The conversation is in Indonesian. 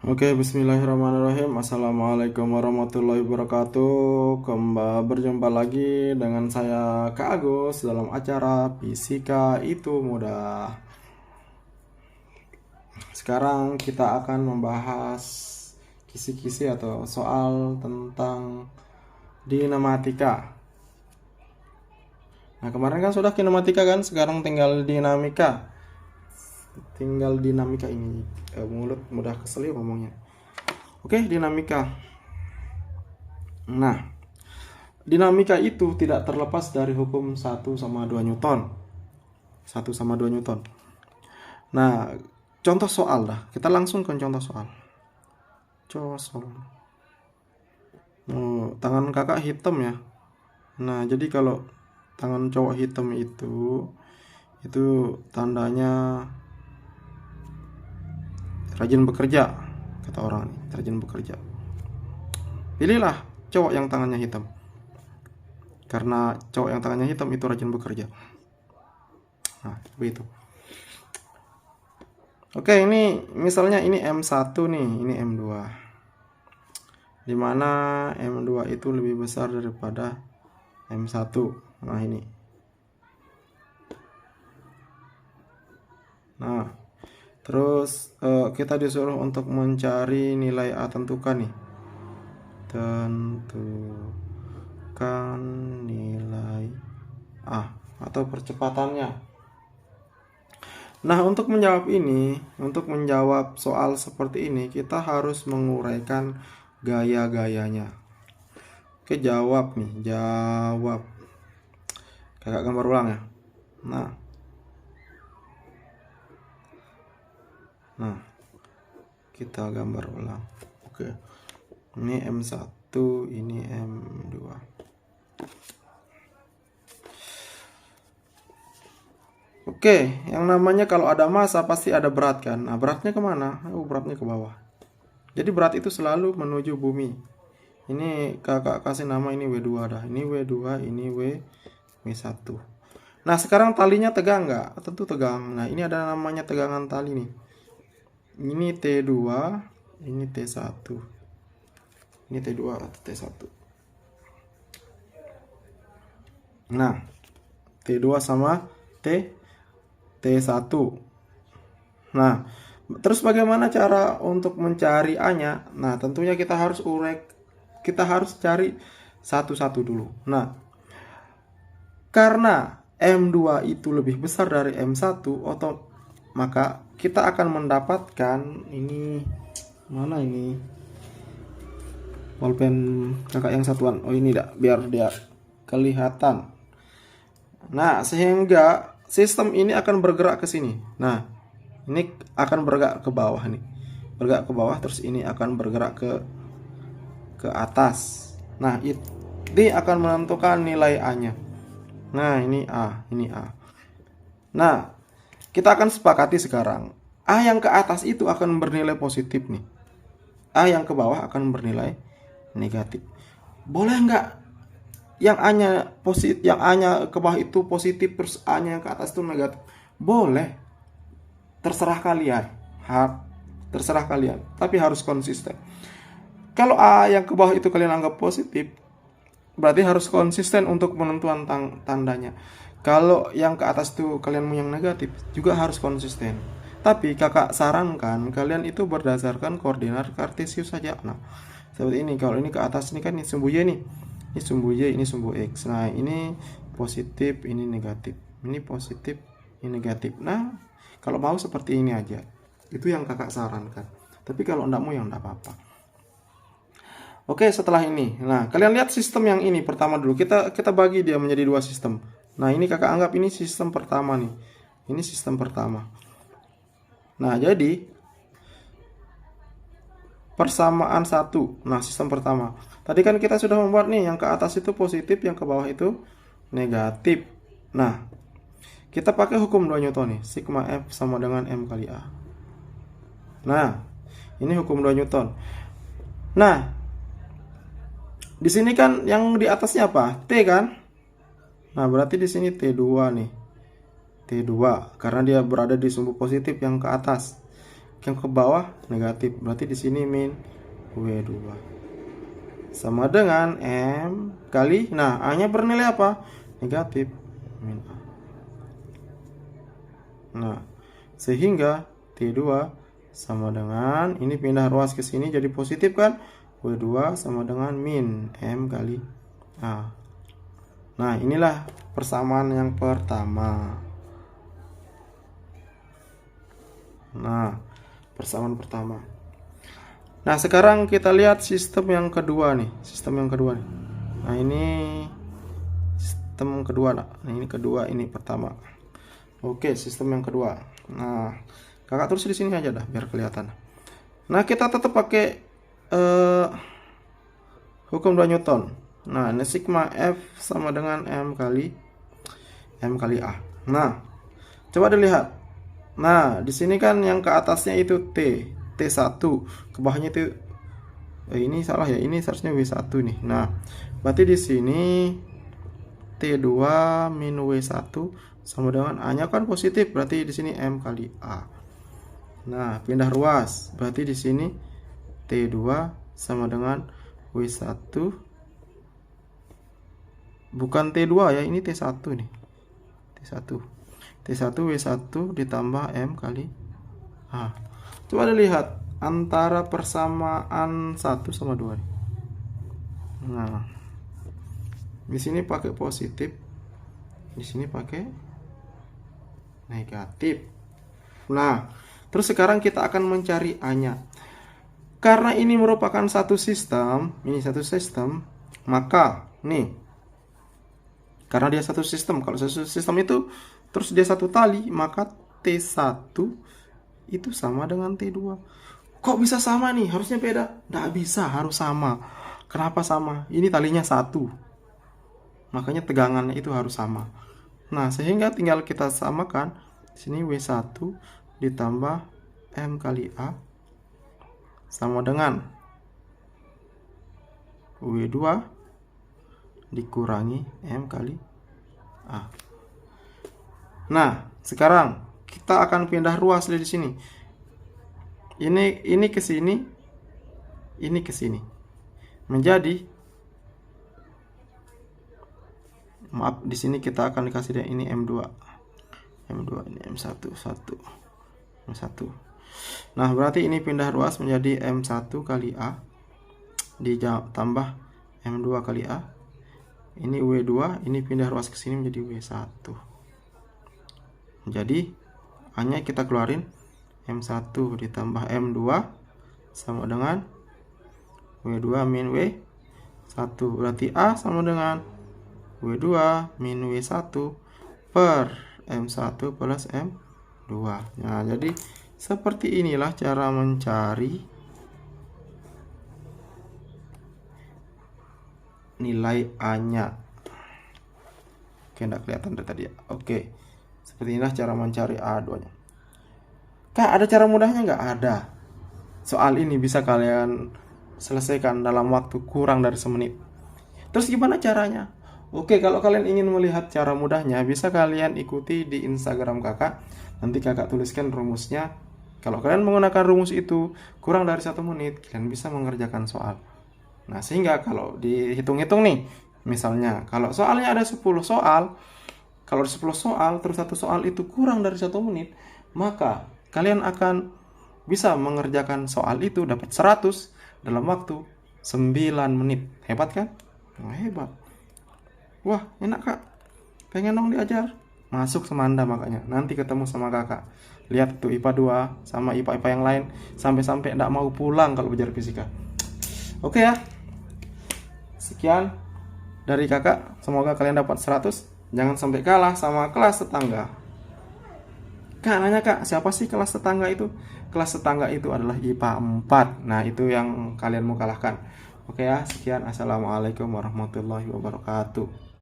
Oke, bismillahirrahmanirrahim. Assalamualaikum warahmatullahi wabarakatuh. Kembali berjumpa lagi dengan saya Kak Agus dalam acara Fisika Itu Mudah. Sekarang kita akan membahas kisi-kisi atau soal tentang dinamatika. Nah, kemarin kan sudah kinematika kan, sekarang tinggal dinamika. Tinggal dinamika ini. Mulut mudah kesel ya ngomongnya. Oke, dinamika. Nah, dinamika itu tidak terlepas dari hukum 1/2 Newton. 1/2 Newton. Nah, contoh soal dah. Kita langsung ke contoh soal. Tangan kakak hitam ya. Nah, jadi kalau tangan cowok hitam itu tandanya rajin bekerja, kata orang nih, rajin bekerja. Pilihlah cowok yang tangannya hitam, karena cowok yang tangannya hitam itu rajin bekerja. Nah, begitu. Oke, ini misalnya ini M1 nih, ini M2. Dimana M2 itu lebih besar daripada M1. Nah, ini. Nah, terus kita disuruh untuk mencari nilai A, tentukan nih. Tentukan nilai A atau percepatannya. Nah, untuk menjawab soal seperti ini, kita harus menguraikan gaya-gayanya. Oke, jawab nih, jawab. Kakak gambar ulang ya. Nah, kita gambar ulang. Oke. Ini M1, ini M2. Oke, yang namanya kalau ada massa pasti ada berat kan. Nah, beratnya kemana? Beratnya ke bawah. Jadi berat itu selalu menuju bumi. Ini kakak kasih nama ini W2 dah. Ini W2, ini W1. Nah, sekarang talinya tegang nggak? Tentu tegang. Nah, ini ada namanya tegangan tali nih. Ini T2, ini T1. Ini T2 atau T1. Nah, T2 sama T1. Nah, terus bagaimana cara untuk mencari A-nya? Nah, tentunya kita harus cari satu-satu dulu. Nah, karena M2 itu lebih besar dari M1, maka kita akan mendapatkan ini, mana ini? Pulpen kakak yang satuan. Oh, ini dah, biar dia kelihatan. Nah, sehingga sistem ini akan bergerak ke sini. Nah, ini akan bergerak ke bawah nih. Bergerak ke bawah, terus ini akan bergerak ke atas. Nah, ini akan menentukan nilai A-nya. Nah, ini A, ini A. Nah, kita akan sepakati sekarang. A yang ke atas itu akan bernilai positif nih. A yang ke bawah akan bernilai negatif. Boleh nggak yang A-nya positif, yang A-nya ke bawah itu positif, terus A-nya yang ke atas itu negatif? Boleh. Terserah kalian. Terserah kalian. Tapi harus konsisten. Kalau A yang ke bawah itu kalian anggap positif, berarti harus konsisten untuk penentuan tandanya. Kalau yang ke atas itu kalian mau yang negatif, juga harus konsisten. Tapi kakak sarankan kalian itu berdasarkan koordinat kartesius saja. Nah, seperti ini. Kalau ini ke atas ini kan ini sumbu Y nih. Ini sumbu Y, ini sumbu X. Nah, ini positif, ini negatif. Ini positif, ini negatif. Nah, kalau mau seperti ini aja. Itu yang kakak sarankan. Tapi kalau enggak mau, yang enggak apa-apa. Oke, setelah ini. Nah, kalian lihat sistem yang ini pertama dulu. Kita bagi dia menjadi dua sistem. Nah, ini kakak anggap ini sistem pertama nih. Ini sistem pertama. Nah, jadi persamaan 1. Nah, sistem pertama. Tadi kan kita sudah membuat nih, yang ke atas itu positif, yang ke bawah itu negatif. Nah, kita pakai hukum 2 Newton nih. Sigma F sama dengan M kali A. Nah, ini hukum 2 Newton. Nah, di sini kan yang di atasnya apa? T kan? Nah, berarti di sini T2 nih. T2 karena dia berada di sumbu positif yang ke atas. yang ke bawah negatif. Berarti di sini min W2 sama dengan M kali, nah A-nya bernilai apa? Negatif, min A. Nah, sehingga T2 sama dengan, ini pindah ruas ke sini jadi positif kan? W2 sama dengan min M kali A. Nah, inilah persamaan yang pertama. Nah, persamaan pertama. Nah, sekarang kita lihat sistem yang kedua nih. Sistem yang kedua nih. Nah, ini sistem kedua. Nah, ini kedua, ini pertama. Oke, sistem yang kedua. Nah, kakak tulis di sini aja dah biar kelihatan. Nah, kita tetap pakai hukum 2 Newton. Nah, ini sigma F sama dengan M kali A. Nah, coba dilihat. Nah, di sini kan yang ke atasnya itu T1, ke bawahnya itu ini salah ya, ini seharusnya W1 nih. Nah, berarti di sini T2 min W1 sama dengan A-nya kan positif, berarti di sini M kali A. Nah, pindah ruas, berarti di sini T2 sama dengan W1, bukan T2 ya, ini T1 nih. T1 W1 ditambah M kali A. Coba dilihat antara persamaan 1 sama 2 nih. Nah, di sini pakai positif, di sini pakai negatif. Nah, terus sekarang kita akan mencari A-nya. Karena ini merupakan satu sistem, maka nih, karena dia satu sistem, kalau satu sistem itu terus dia satu tali, maka T1 itu sama dengan T2. Kok bisa sama nih? Harusnya beda. Nggak bisa, harus sama. Kenapa sama? Ini talinya satu, makanya tegangannya itu harus sama. Nah, sehingga tinggal kita samakan. Sini W1 ditambah M kali A sama dengan W2 dikurangi M kali A. Nah, sekarang kita akan pindah ruas di sini. Ini ke sini, ini ke sini. Menjadi, maaf, di sini kita akan dikasih dia ini M2. Ini M1, M1. Nah, berarti ini pindah ruas menjadi M1 kali A ditambah M2 kali A. Ini W2, ini pindah ruas ke sini menjadi W1. Jadi A-nya kita keluarin, M1 ditambah M2 sama dengan W2 min W1. Berarti A sama dengan W2 min W1 per M1 plus M2. Nah, jadi seperti inilah cara mencari nilai A-nya. Oke, enggak kelihatan dari tadi ya. Oke, seperti inilah cara mencari A2-nya. Kak, ada cara mudahnya nggak? Ada. Soal ini bisa kalian selesaikan dalam waktu kurang dari semenit. Terus gimana caranya? Oke, kalau kalian ingin melihat cara mudahnya, bisa kalian ikuti di Instagram kakak. Nanti kakak tuliskan rumusnya. Kalau kalian menggunakan rumus itu kurang dari 1 menit, kalian bisa mengerjakan soal. Nah, sehingga kalau dihitung-hitung nih, misalnya kalau soalnya ada 10 soal, kalau 10 soal terus satu soal itu kurang dari 1 menit, maka kalian akan bisa mengerjakan soal itu dapat 100 dalam waktu 9 menit. Hebat kan? Nah, hebat. Wah, enak kak. Pengen dong diajar. Masuk Semanda makanya. Nanti ketemu sama kakak. Lihat tuh IPA 2 sama IPA-IPA yang lain. Sampai-sampai enggak mau pulang kalau belajar fisika. Oke ya. Sekian dari kakak. Semoga kalian dapat 100. Jangan sampai kalah sama kelas tetangga. Kak, nanya kak, siapa sih kelas tetangga itu? Kelas tetangga itu adalah IPA 4. Nah, itu yang kalian mau kalahkan. Oke ya, sekian. Assalamualaikum warahmatullahi wabarakatuh.